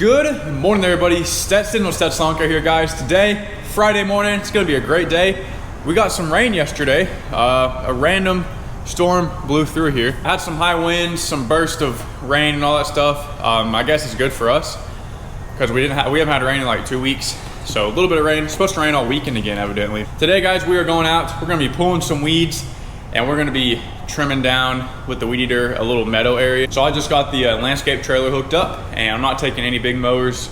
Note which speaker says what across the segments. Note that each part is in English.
Speaker 1: Good morning, everybody. Stetson with Stetsonka here, guys. Today, Friday morning, it's gonna be a great day. We got some rain yesterday. A random storm blew through here. Had some high winds, some burst of rain and all that stuff. I guess it's good for us because we haven't had rain in like 2 weeks. So a little bit of rain. It's supposed to rain all weekend again, evidently. Today, guys, we are going out. We're gonna be pulling some weeds and we're gonna be trimming down with the weed eater a little meadow area. So I just got the landscape trailer hooked up and I'm not taking any big mowers.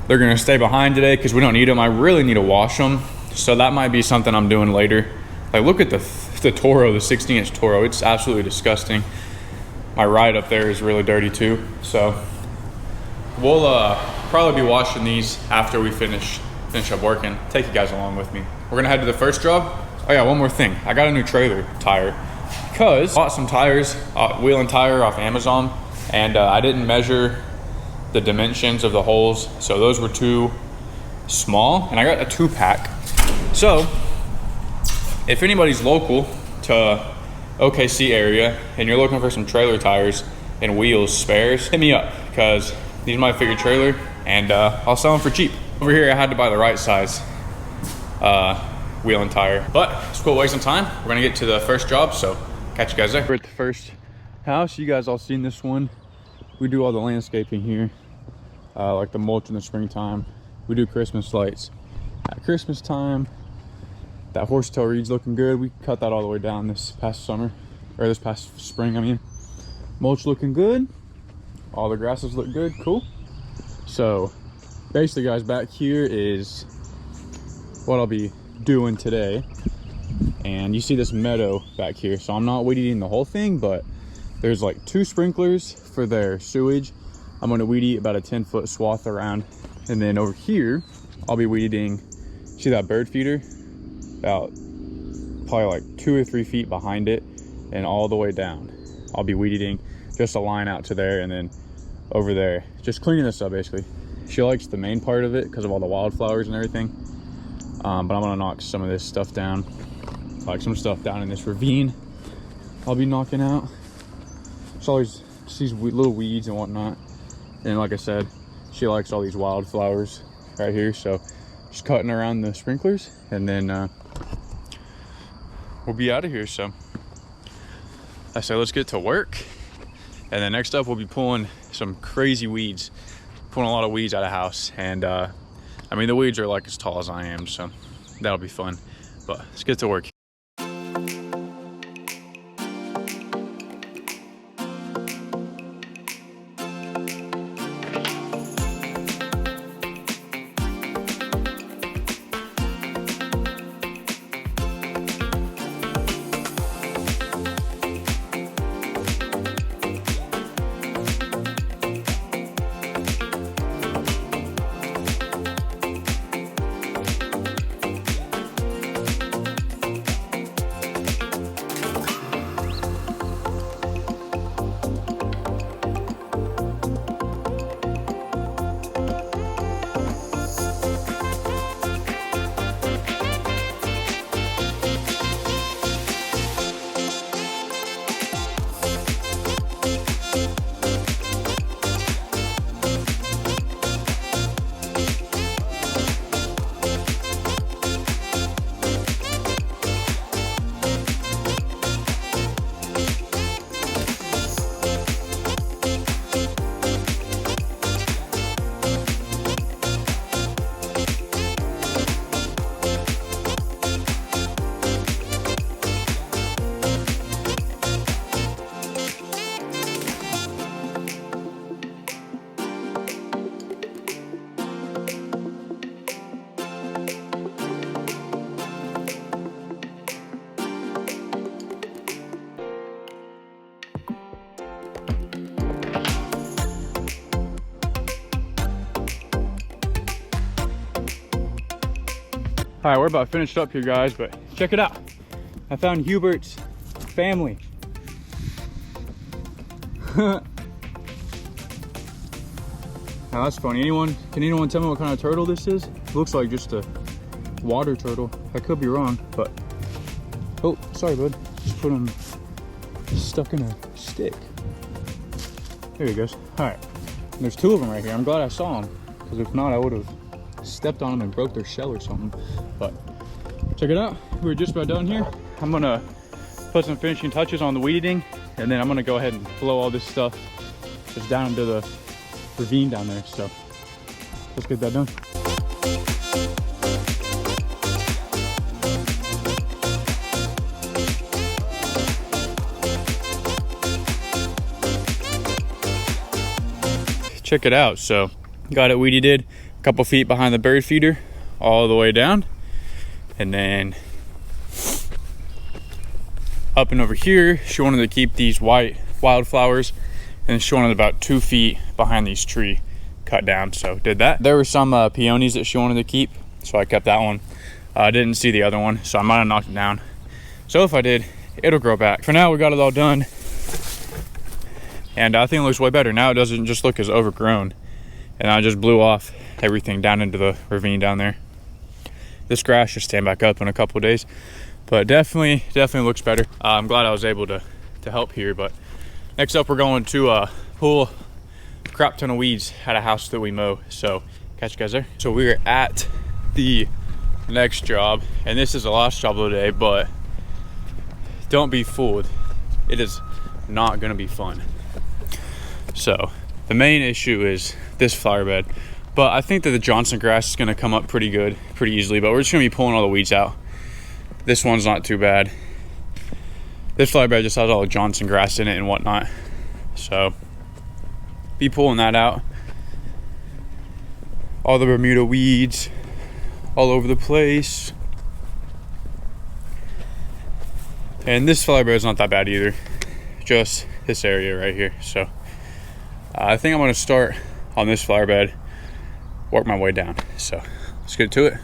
Speaker 1: They're gonna stay behind today because we don't need them. I really need to wash them. So that might be something I'm doing later. Like, look at the Toro, the 16-inch Toro. It's absolutely disgusting. My ride up there is really dirty too. So we'll probably be washing these after we finish up working. Take you guys along with me. We're gonna head to the first job. Oh yeah, one more thing. I got a new trailer tire because I bought some tires, wheel and tire off Amazon, and I didn't measure the dimensions of the holes. So those were too small, and I got a 2-pack. So if anybody's local to OKC area and you're looking for some trailer tires and wheels spares, hit me up because these might fit your trailer and I'll sell them for cheap. Over here I had to buy the right size wheel and tire, but it's cool wasting time. We're gonna get to the first job, so catch you guys there. We're at the first house. You guys all seen this one. We do all the landscaping here, like the mulch in the springtime. We do Christmas lights at Christmas time. That horsetail reed's looking good. We cut that all the way down this past summer, or this past spring, I mean. Mulch looking good. All the grasses look good, cool. So basically, guys, back here is what I'll be doing today. And you see this meadow back here. So I'm not weed eating the whole thing, but there's like 2 sprinklers for their sewage. I'm gonna weed eat about a 10-foot swath around. And then over here, I'll be weed eating, see that bird feeder? About probably like 2 or 3 feet behind it and all the way down. I'll be weed eating just a line out to there and then over there. Just cleaning this up basically. She likes the main part of it because of all the wildflowers and everything. But I'm gonna knock some of this stuff down. Like some stuff down in this ravine I'll be knocking out. It's always these little weeds and whatnot. And like I said, she likes all these wildflowers right here. So just cutting around the sprinklers and then we'll be out of here. So I say let's get to work. And then next up we'll be pulling some crazy weeds. Pulling a lot of weeds out of the house. And I mean, the weeds are like as tall as I am, so that'll be fun. But let's get to work. All right, we're about finished up here, guys, but check it out. I found Hubert's family. Now that's funny. Can anyone tell me what kind of turtle this is? It looks like just a water turtle. I could be wrong, but oh, sorry, bud. Just put him stuck in a stick. There he goes. All right. There's 2 of them right here. I'm glad I saw them, because if not, I would have stepped on them and broke their shell or something. But check it out. We're just about done here. I'm gonna put some finishing touches on the weed eating, and then I'm gonna go ahead and blow all this stuff just down into the ravine down there. So let's get that done. Check it out. So got it weeded a couple feet behind the bird feeder all the way down, and then up and over here she wanted to keep these white wildflowers, and she wanted about 2 feet behind these tree cut down, so did that. There were some peonies that she wanted to keep, so I kept that one. I didn't see the other one, so I might have knocked it down. So if I did, it'll grow back. For now, we got it all done, and I think it looks way better. Now it doesn't just look as overgrown, and I just blew off everything down into the ravine down there. This grass should stand back up in a couple of days, but definitely looks better. I'm glad I was able to help here. But next up, we're going to pull a crap ton of weeds at a house that we mow, so catch you guys there. So we're at the next job, and this is the last job of the day, but don't be fooled, it is not gonna be fun. So the main issue is this flower bed, but I think that the Johnson grass is gonna come up pretty good, pretty easily, but we're just gonna be pulling all the weeds out. This one's not too bad. This flower bed just has all the Johnson grass in it and whatnot, so be pulling that out. All the Bermuda weeds all over the place. And this flower bed is not that bad either, just this area right here. So I think I'm gonna start on this flower bed, work my way down. So let's get to it.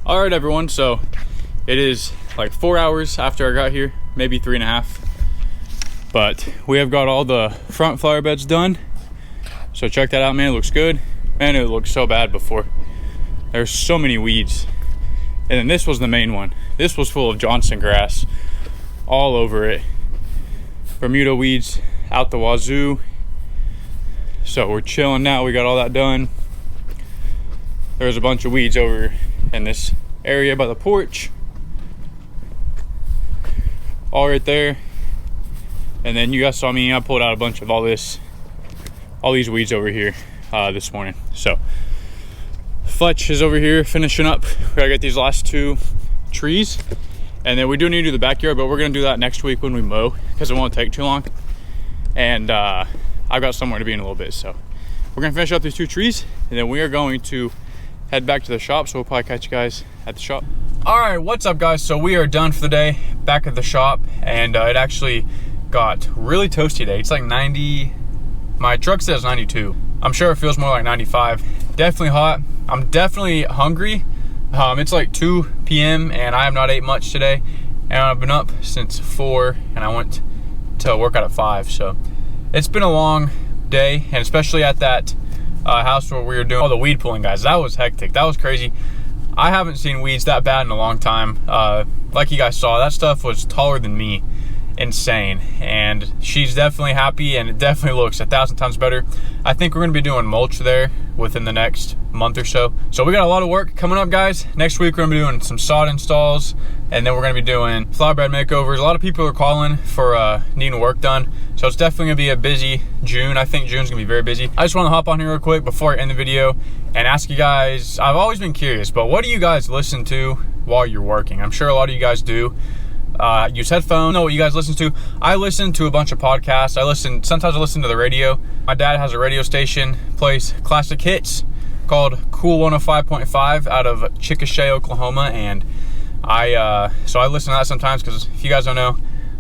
Speaker 1: All right, everyone, so it is like 4 hours after I got here, maybe 3.5, but we have got all the front flower beds done. So check that out, man. It looks good. Man, it looked so bad before. There's so many weeds. And then this was the main one. This was full of Johnson grass all over it. Bermuda weeds out the wazoo. So we're chilling now. We got all that done. There's a bunch of weeds over in this area by the porch, all right there. And then you guys saw me, I pulled out a bunch of all these weeds over here this morning. So Fletch is over here finishing up. We gotta get these last 2 trees, and then we do need to do the backyard, but we're gonna do that next week when we mow, because it won't take too long. And I've got somewhere to be in a little bit, so we're gonna finish up these 2 trees, and then we are going to head back to the shop. So we'll probably catch you guys at the shop. All right, what's up, guys? So we are done for the day back at the shop, and it actually got really toasty today. It's like 90, my truck says 92. I'm sure it feels more like 95. Definitely hot. I'm definitely hungry. It's like 2 p.m. and I have not ate much today, and I've been up since 4, and I went to work out at 5. So it's been a long day, and especially at that house where we were doing all the weed pulling, guys. That was hectic. That was crazy. I haven't seen weeds that bad in a long time. Like you guys saw, that stuff was taller than me. Insane. And she's definitely happy, and it definitely looks 1,000 times better. I think we're going to be doing mulch there within the next month or so. So we got a lot of work coming up, guys. Next week we're going to be doing some sod installs, and then we're going to be doing flower bed makeovers. A lot of people are calling for needing work done, so it's definitely going to be a busy June. I think June's going to be very busy. I just want to hop on here real quick before I end the video and ask you guys, I've always been curious, but what do you guys listen to while you're working? I'm sure a lot of you guys do. Use headphones. Know what you guys listen to. I listen to a bunch of podcasts. Sometimes I listen to the radio. My dad has a radio station, plays classic hits, called Cool 105.5 out of Chickasha, Oklahoma, and so I listen to that sometimes, because if you guys don't know,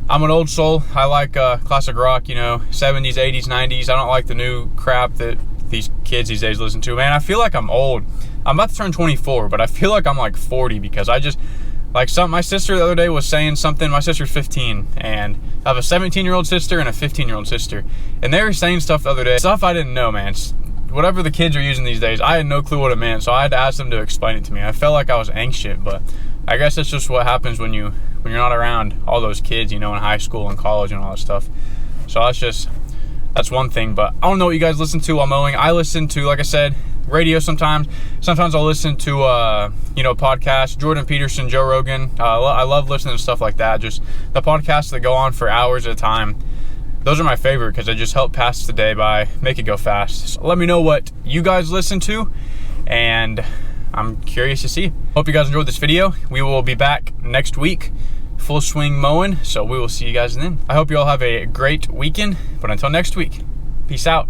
Speaker 1: I'm an old soul. I like classic rock, you know, 70s, 80s, 90s. I don't like the new crap that these kids these days listen to. Man, I feel like I'm old. I'm about to turn 24, but I feel like I'm like 40, because I just like my sister the other day was saying something. My sister's 15, and I have a 17-year-old sister and a 15-year-old sister, and they were saying stuff the other day, stuff I didn't know, man. Whatever the kids are using these days, I had no clue what it meant, so I had to ask them to explain it to me. I felt like I was anxious, but I guess that's just what happens when you're not around all those kids, you know, in high school and college and all that stuff. So that's one thing. But I don't know what you guys listen to while mowing. I listen to, like I said, radio sometimes. Sometimes I'll listen to podcasts, Jordan Peterson, Joe Rogan. I love listening to stuff like that. Just the podcasts that go on for hours at a time. Those are my favorite, because they just help pass the day by, make it go fast. So let me know what you guys listen to, and I'm curious to see. Hope you guys enjoyed this video. We will be back next week, full swing mowing, so we will see you guys then. I hope you all have a great weekend, but until next week, peace out.